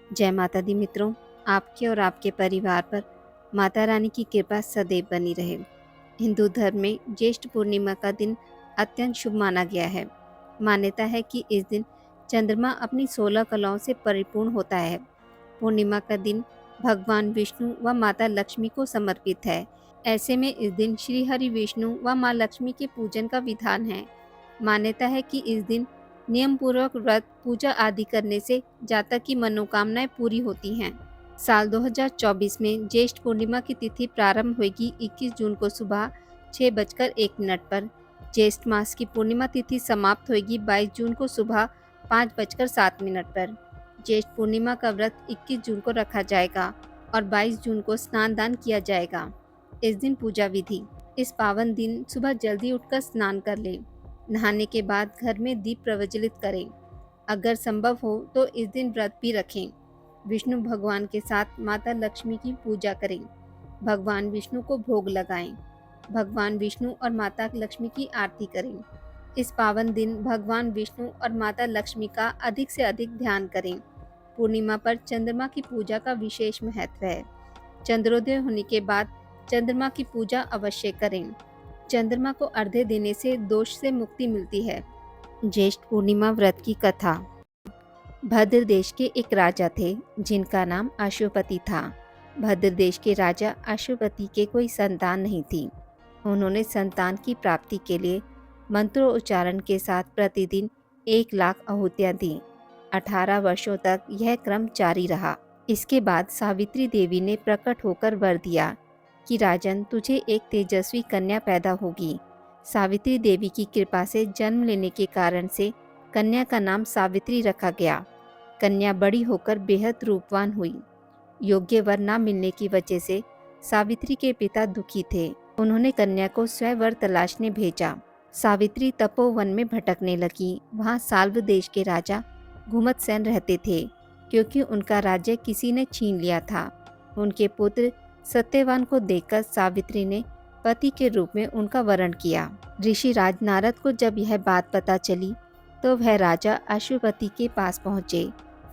जय माता दी मित्रों, आपके और आपके परिवार पर माता रानी की कृपा सदैव बनी रहे। हिंदू धर्म में ज्येष्ठ पूर्णिमा का दिन अत्यंत शुभ माना गया है। मान्यता है कि इस दिन चंद्रमा अपनी 16 कलाओं से परिपूर्ण होता है। पूर्णिमा का दिन भगवान विष्णु व माता लक्ष्मी को समर्पित है। ऐसे में इस दिन श्री हरि विष्णु व माँ लक्ष्मी के पूजन का विधान है। मान्यता है कि इस दिन नियम पूर्वक व्रत पूजा आदि करने से जातक की मनोकामनाएं पूरी होती हैं। साल 2024 में ज्येष्ठ पूर्णिमा की तिथि प्रारंभ होगी 21 जून को सुबह 6:01 पर। ज्येष्ठ मास की पूर्णिमा तिथि समाप्त होगी 22 जून को सुबह 5:07 पर। ज्येष्ठ पूर्णिमा का व्रत 21 जून को रखा जाएगा और 22 जून को स्नान दान किया जाएगा। इस दिन पूजा विधि। इस पावन दिन सुबह जल्दी उठकर स्नान कर लें। नहाने के बाद घर में दीप प्रज्वलित करें। अगर संभव हो तो इस दिन व्रत भी रखें। विष्णु भगवान के साथ माता लक्ष्मी की पूजा करें। भगवान विष्णु को भोग लगाएं। भगवान विष्णु और माता लक्ष्मी की आरती करें। इस पावन दिन भगवान विष्णु और माता लक्ष्मी का अधिक से अधिक ध्यान करें। पूर्णिमा पर चंद्रमा की पूजा का विशेष महत्व है। चंद्रोदय होने के बाद चंद्रमा की पूजा अवश्य करें। चंद्रमा को अर्घ्य देने से दोष से मुक्ति मिलती है। ज्येष्ठ पूर्णिमा व्रत की कथा। भद्र देश के एक राजा थे जिनका नाम अश्वपति था। भद्र देश के राजा अश्वपति के कोई संतान नहीं थी। उन्होंने संतान की प्राप्ति के लिए मंत्रोच्चारण के साथ प्रतिदिन 1 लाख आहुतियाँ दी। 18 वर्षों तक यह क्रम जारी रहा। इसके बाद सावित्री देवी ने प्रकट होकर वर दिया कि राजन, तुझे एक तेजस्वी कन्या पैदा होगी। सावित्री देवी की कृपा से जन्म लेने के कारण से कन्या का नाम सावित्री रखा गया। कन्या बड़ी होकर बेहद रूपवान हुई। योग्य वर न मिलने की वजह से सावित्री के पिता दुखी थे। उन्होंने कन्या को स्वयं वर तलाशने भेजा। सावित्री तपोवन में भटकने लगी। वहाँ साल्व देश के राजा घुमतसेन रहते थे, क्योंकि उनका राज्य किसी ने छीन लिया था। उनके पुत्र सत्यवान को देखकर सावित्री ने पति के रूप में उनका वरण किया। ऋषि राज नारद को जब यह बात पता चली तो वह राजा अश्वपति के पास पहुँचे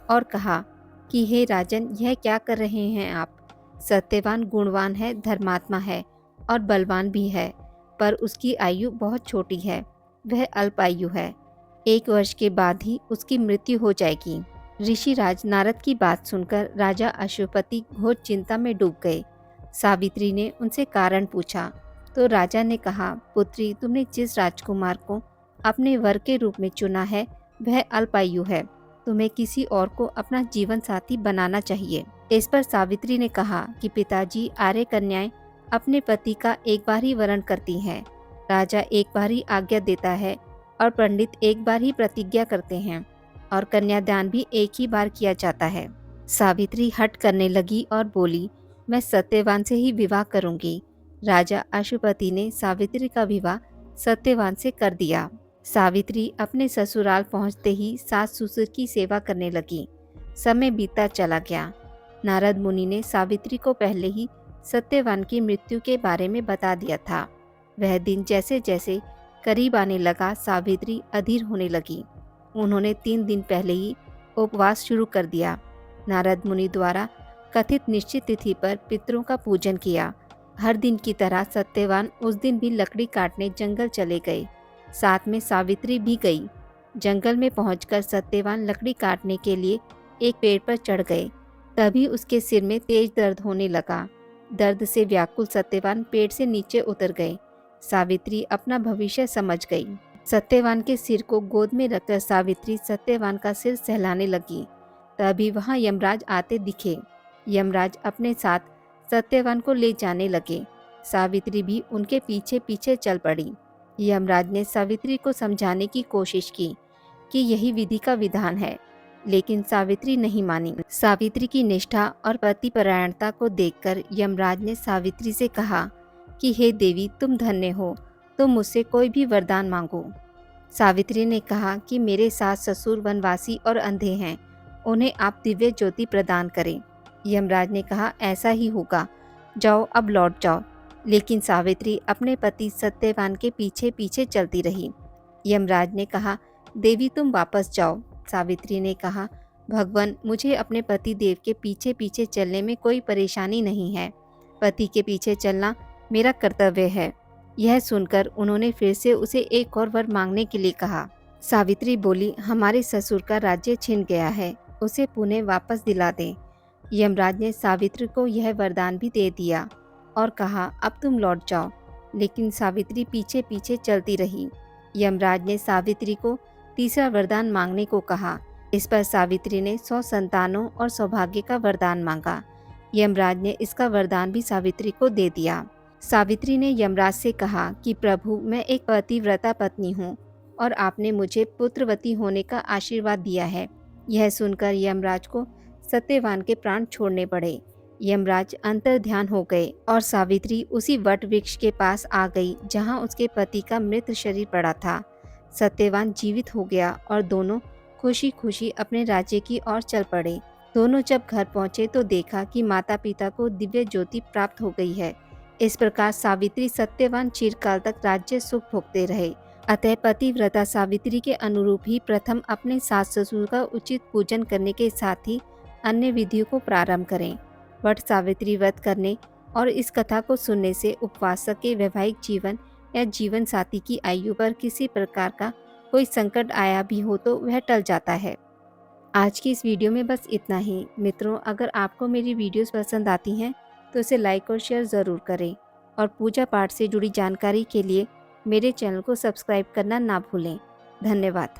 और कहा कि हे राजन, यह क्या कर रहे हैं आप? सत्यवान गुणवान है, धर्मात्मा है और बलवान भी है, पर उसकी आयु बहुत छोटी है। वह अल्पायु है। 1 वर्ष के बाद ही उसकी मृत्यु हो जाएगी। ऋषि राज नारद की बात सुनकर राजा अश्वपति घोर चिंता में डूब गए। सावित्री ने उनसे कारण पूछा तो राजा ने कहा, पुत्री, तुमने जिस राजकुमार को अपने वर के रूप में चुना है वह अल्पायु है। तुम्हें किसी और को अपना जीवन साथी बनाना चाहिए। इस पर सावित्री ने कहा कि पिताजी, आर्य कन्याएं अपने पति का एक बार ही वरण करती हैं। राजा एक बार ही आज्ञा देता है और पंडित एक बार ही प्रतिज्ञा करते हैं और कन्यादान भी एक ही बार किया जाता है। सावित्री हट करने लगी और बोली, मैं सत्यवान से ही विवाह करूंगी। राजा अश्वपति ने सावित्री का विवाह सत्यवान से कर दिया। सावित्री अपने ससुराल पहुंचते ही सास ससुर की सेवा करने लगी। समय बीतता चला गया। नारद मुनि ने सावित्री को पहले ही सत्यवान की मृत्यु के बारे में बता दिया था। वह दिन जैसे जैसे करीब आने लगा, सावित्री अधीर होने लगी। उन्होंने 3 दिन पहले ही उपवास शुरू कर दिया। नारद मुनि द्वारा कथित निश्चित तिथि पर पितरों का पूजन किया। हर दिन की तरह सत्यवान उस दिन भी लकड़ी काटने जंगल चले गए। साथ में सावित्री भी गई। जंगल में पहुंचकर सत्यवान लकड़ी काटने के लिए एक पेड़ पर चढ़ गए। तभी उसके सिर में तेज दर्द होने लगा। दर्द से व्याकुल सत्यवान पेड़ से नीचे उतर गए। सावित्री अपना भविष्य समझ गई। सत्यवान के सिर को गोद में रखकर सावित्री सत्यवान का सिर सहलाने लगी। तभी वहां यमराज आते दिखे। यमराज अपने साथ सत्यवान को ले जाने लगे। सावित्री भी उनके पीछे पीछे चल पड़ी। यमराज ने सावित्री को समझाने की कोशिश की कि यही विधि का विधान है, लेकिन सावित्री नहीं मानी। सावित्री की निष्ठा और पतिपरायणता को देखकर यमराज ने सावित्री से कहा कि हे देवी, तुम धन्य हो, तो मुझसे कोई भी वरदान मांगो। सावित्री ने कहा कि मेरे सास ससुर वनवासी और अंधे हैं, उन्हें आप दिव्य ज्योति प्रदान करें। यमराज ने कहा, ऐसा ही होगा, जाओ अब लौट जाओ। लेकिन सावित्री अपने पति सत्यवान के पीछे पीछे चलती रही। यमराज ने कहा, देवी तुम वापस जाओ। सावित्री ने कहा, भगवान, मुझे अपने पति देव के पीछे पीछे चलने में कोई परेशानी नहीं है। पति के पीछे चलना मेरा कर्तव्य है। यह सुनकर उन्होंने फिर से उसे एक और वर मांगने के लिए कहा। सावित्री बोली, हमारे ससुर का राज्य छिन गया है, उसे पुणे वापस दिला दें। यमराज ने सावित्री को यह वरदान भी दे दिया और कहा, अब तुम लौट जाओ। लेकिन सावित्री पीछे पीछे चलती रही। यमराज ने सावित्री को तीसरा वरदान मांगने को कहा। इस पर सावित्री ने 100 संतानों और सौभाग्य का वरदान मांगा। यमराज ने इसका वरदान भी सावित्री को दे दिया। सावित्री ने यमराज से कहा कि प्रभु, मैं एक पतिव्रता पत्नी हूँ और आपने मुझे पुत्रवती होने का आशीर्वाद दिया है। यह सुनकर यमराज को सत्यवान के प्राण छोड़ने पड़े। यमराज अंतर्ध्यान हो गए और सावित्री उसी वट वृक्ष के पास आ गई जहाँ उसके पति का मृत शरीर पड़ा था। सत्यवान जीवित हो गया और दोनों खुशी खुशी अपने राज्य की ओर चल पड़े। दोनों जब घर पहुंचे तो देखा कि माता पिता को दिव्य ज्योति प्राप्त हो गई है। इस प्रकार सावित्री सत्यवान चिरकाल तक राज्य सुख भोगते रहे। अतः पतिव्रता सावित्री के अनुरूप ही प्रथम अपने सास ससुर का उचित पूजन करने के साथ ही अन्य विधियों को प्रारंभ करें। वट सावित्री व्रत करने और इस कथा को सुनने से उपवासक के वैवाहिक जीवन या जीवन साथी की आयु पर किसी प्रकार का कोई संकट आया भी हो तो वह टल जाता है। आज की इस वीडियो में बस इतना ही। मित्रों, अगर आपको मेरी वीडियोस पसंद आती हैं तो इसे लाइक और शेयर ज़रूर करें और पूजा पाठ से जुड़ी जानकारी के लिए मेरे चैनल को सब्सक्राइब करना ना भूलें। धन्यवाद।